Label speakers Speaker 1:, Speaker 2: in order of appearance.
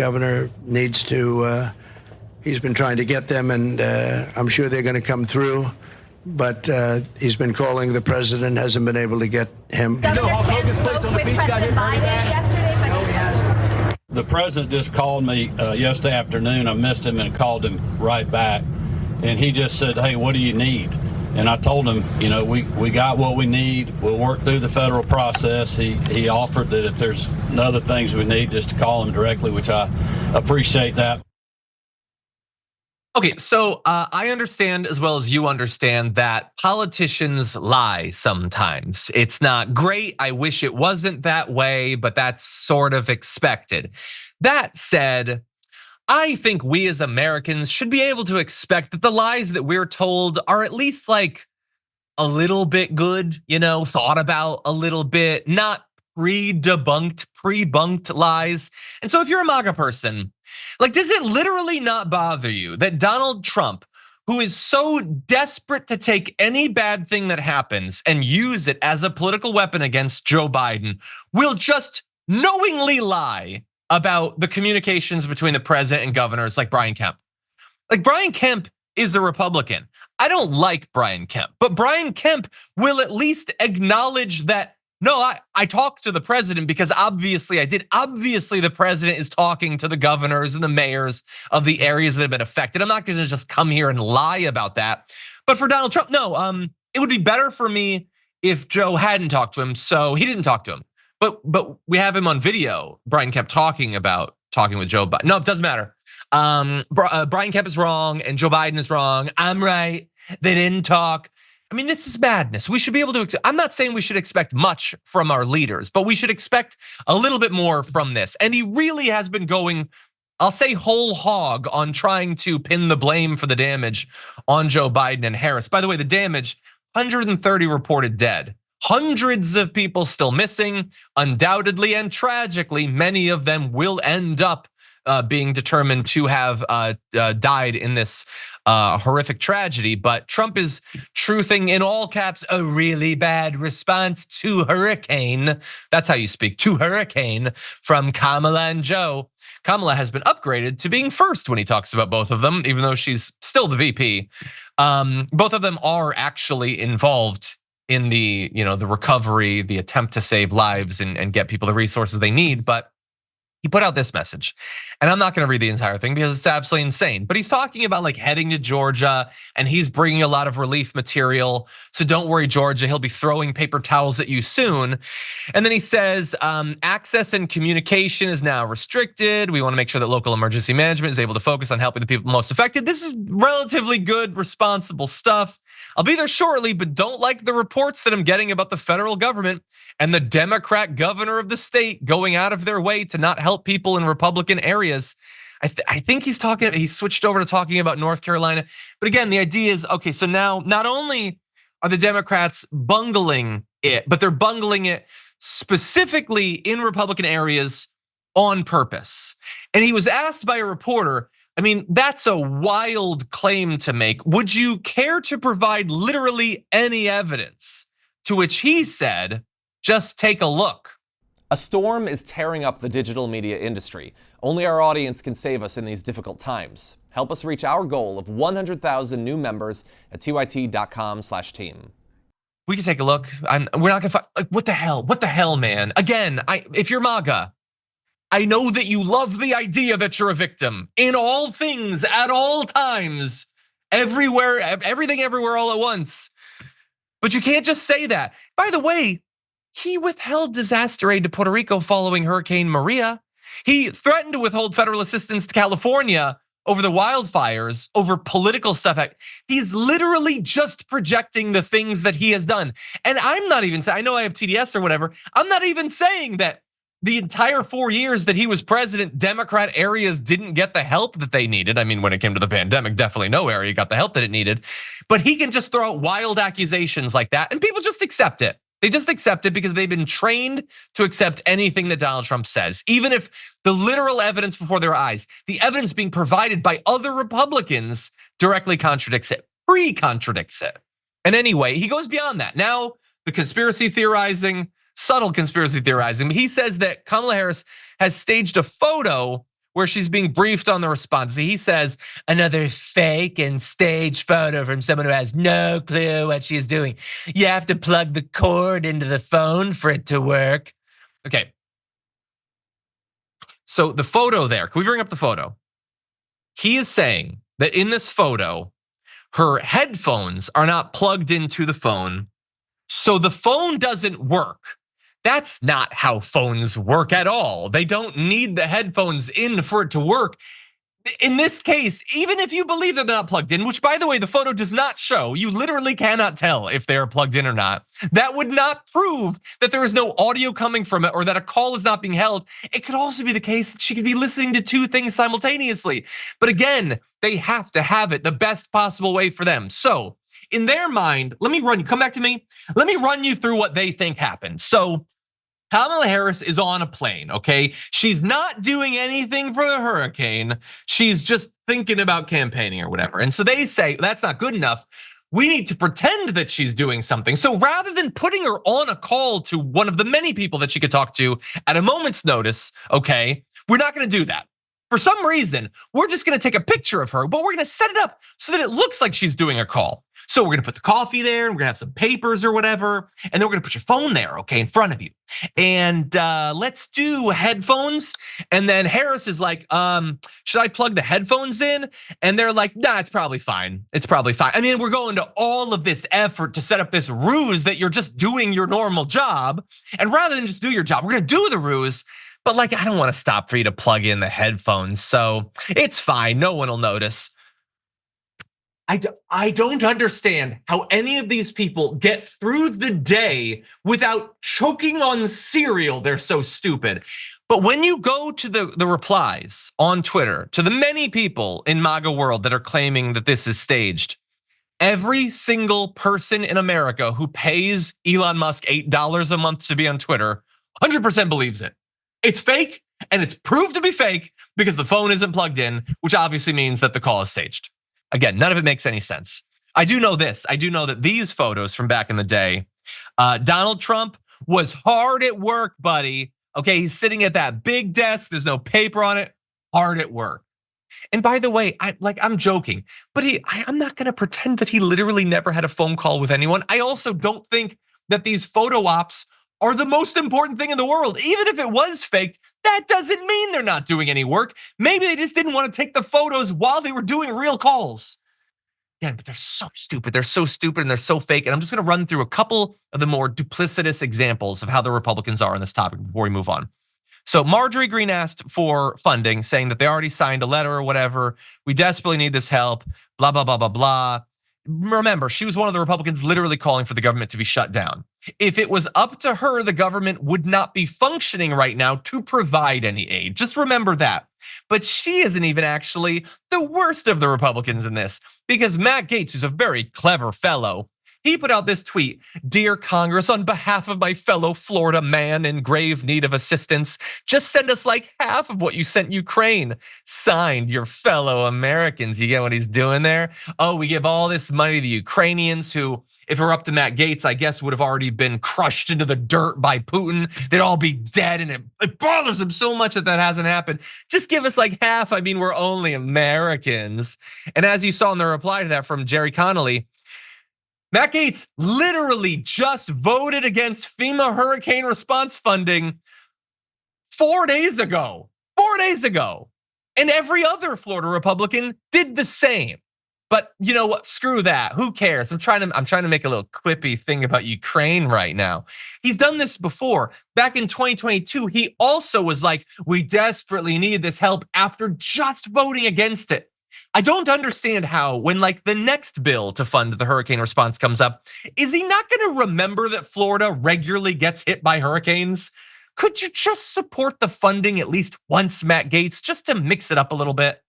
Speaker 1: Governor needs to, he's been trying to get them, and I'm sure they're going to come through. But he's been calling the president, hasn't been able to get him.
Speaker 2: You know, Hulk Hogan's place on the beach got hit by that?
Speaker 3: No, he hasn't.
Speaker 4: The president just called me yesterday afternoon. I missed him and called him right back. And he just said, hey, what do you need? And I told him, you know, we got what we need. We'll work through the federal process. He offered that if there's other things we need, just to call him directly, which I appreciate that.
Speaker 5: Okay, so I understand as well as you understand that politicians lie sometimes. It's not great. I wish it wasn't that way, but that's sort of expected. That said, I think we as Americans should be able to expect that the lies that we're told are at least like a little bit good, you know, thought about a little bit, not pre-bunked lies. And so if you're a MAGA person, like, does it literally not bother you that Donald Trump, who is so desperate to take any bad thing that happens and use it as a political weapon against Joe Biden, will just knowingly lie about the communications between the president and governors like Brian Kemp? Like, Brian Kemp is a Republican. I don't like Brian Kemp, but Brian Kemp will at least acknowledge that, no, I talked to the president because obviously I did. Obviously, the president is talking to the governors and the mayors of the areas that have been affected. I'm not going to just come here and lie about that. But for Donald Trump, no, it would be better for me if Joe hadn't talked to him. So he didn't talk to him. But we have him on video. Brian Kemp talking with Joe Biden. No, it doesn't matter. Brian Kemp is wrong and Joe Biden is wrong. I'm right. They didn't talk. I mean, this is madness. We should be able to, I'm not saying we should expect much from our leaders, but we should expect a little bit more from this. And he really has been going, I'll say whole hog on trying to pin the blame for the damage on Joe Biden and Harris. By the way, the damage, 130 reported dead. Hundreds of people still missing, undoubtedly and tragically, many of them will end up being determined to have died in this horrific tragedy. But Trump is truthing in all caps a really bad response to hurricane. That's how you speak, to hurricane, from Kamala and Joe. Kamala has been upgraded to being first when he talks about both of them, even though she's still the VP. Both of them are actually involved in the recovery, the attempt to save lives and get people the resources they need. But he put out this message, and I'm not going to read the entire thing because it's absolutely insane. But he's talking about like heading to Georgia, and he's bringing a lot of relief material. So don't worry, Georgia, he'll be throwing paper towels at you soon. And then he says, access and communication is now restricted. We want to make sure that local emergency management is able to focus on helping the people most affected. This is relatively good, responsible stuff. I'll be there shortly, but don't like the reports that I'm getting about the federal government and the Democrat governor of the state going out of their way to not help people in Republican areas. I think he switched over to talking about North Carolina. But again, the idea is, okay, so now not only are the Democrats bungling it, but they're bungling it specifically in Republican areas on purpose. And he was asked by a reporter, I mean, that's a wild claim to make. Would you care to provide literally any evidence? To which he said, just take a look.
Speaker 6: A storm is tearing up the digital media industry. Only our audience can save us in these difficult times. Help us reach our goal of 100,000 new members at tyt.com/team.
Speaker 5: We can take a look. We're not gonna like, what the hell? What the hell, man? Again, if you're MAGA, I know that you love the idea that you're a victim in all things, at all times, everywhere, everything, everywhere, all at once. But you can't just say that. By the way, he withheld disaster aid to Puerto Rico following Hurricane Maria. He threatened to withhold federal assistance to California over the wildfires, over political stuff. He's literally just projecting the things that he has done. And I'm not even saying, I know I have TDS or whatever, I'm not even saying that the entire 4 years that he was president, Democrat areas didn't get the help that they needed. I mean, when it came to the pandemic, definitely no area got the help that it needed. But he can just throw out wild accusations like that and people just accept it. They just accept it because they've been trained to accept anything that Donald Trump says, even if the literal evidence before their eyes, the evidence being provided by other Republicans directly contradicts it, pre-contradicts it. And anyway, he goes beyond that. Now, the conspiracy theorizing, subtle conspiracy theorizing. He says that Kamala Harris has staged a photo where she's being briefed on the response. He says, another fake and staged photo from someone who has no clue what she is doing. You have to plug the cord into the phone for it to work. Okay. So the photo there, can we bring up the photo? He is saying that in this photo, her headphones are not plugged into the phone, so the phone doesn't work. That's not how phones work at all. They don't need the headphones in for it to work. In this case, even if you believe that they're not plugged in, which by the way, the photo does not show, you literally cannot tell if they are plugged in or not. That would not prove that there is no audio coming from it or that a call is not being held. It could also be the case that she could be listening to two things simultaneously. But again, they have to have it the best possible way for them. So in their mind, come back to me. Let me run you through what they think happened. So Kamala Harris is on a plane, okay? She's not doing anything for the hurricane. She's just thinking about campaigning or whatever. And so they say, that's not good enough. We need to pretend that she's doing something. So rather than putting her on a call to one of the many people that she could talk to at a moment's notice, okay, we're not gonna do that. For some reason, we're just gonna take a picture of her, but we're gonna set it up so that it looks like she's doing a call. So we're gonna put the coffee there, and we're gonna have some papers or whatever, and then we're gonna put your phone there, okay, in front of you. And let's do headphones. And then Harris is like, should I plug the headphones in? And they're like, nah, it's probably fine. It's probably fine. I mean, we're going to all of this effort to set up this ruse that you're just doing your normal job. And rather than just do your job, we're gonna do the ruse. But like, I don't wanna stop for you to plug in the headphones. So it's fine, no one will notice. I don't understand how any of these people get through the day without choking on cereal. They're so stupid. But when you go to the replies on Twitter to the many people in MAGA world that are claiming that this is staged, every single person in America who pays Elon Musk $8 a month to be on Twitter 100% believes it. It's fake, and it's proved to be fake because the phone isn't plugged in, which obviously means that the call is staged. Again, none of it makes any sense. I do know this. I do know that these photos from back in the day, Donald Trump was hard at work, buddy. Okay, he's sitting at that big desk. There's no paper on it. Hard at work. And by the way, I'm joking, but I'm not gonna pretend that he literally never had a phone call with anyone. I also don't think that these photo ops are the most important thing in the world. Even if it was faked, that doesn't mean they're not doing any work. Maybe they just didn't want to take the photos while they were doing real calls. Yeah, but they're so stupid. They're so stupid and they're so fake. And I'm just gonna run through a couple of the more duplicitous examples of how the Republicans are on this topic before we move on. So Marjorie Greene asked for funding, saying that they already signed a letter or whatever. We desperately need this help, blah, blah, blah, blah, blah. Remember, she was one of the Republicans literally calling for the government to be shut down. If it was up to her, the government would not be functioning right now to provide any aid. Just remember that. But she isn't even actually the worst of the Republicans in this, because Matt Gaetz, who's a very clever fellow, he put out this tweet: "Dear Congress, on behalf of my fellow Florida man in grave need of assistance, just send us like half of what you sent Ukraine. Signed, your fellow Americans." You get what he's doing there? Oh, we give all this money to the Ukrainians who, if it were up to Matt Gaetz, I guess would have already been crushed into the dirt by Putin. They'd all be dead, and it bothers him so much that that hasn't happened. Just give us like half. I mean, we're only Americans. And as you saw in the reply to that from Jerry Connolly, Matt Gaetz literally just voted against FEMA hurricane response funding 4 days ago. 4 days ago. And every other Florida Republican did the same. But you know what? Screw that. Who cares? I'm trying to make a little quippy thing about Ukraine right now. He's done this before. Back in 2022, he also was like, we desperately need this help, after just voting against it. I don't understand how, when like the next bill to fund the hurricane response comes up, is he not gonna remember that Florida regularly gets hit by hurricanes? Could you just support the funding at least once, Matt Gaetz, just to mix it up a little bit?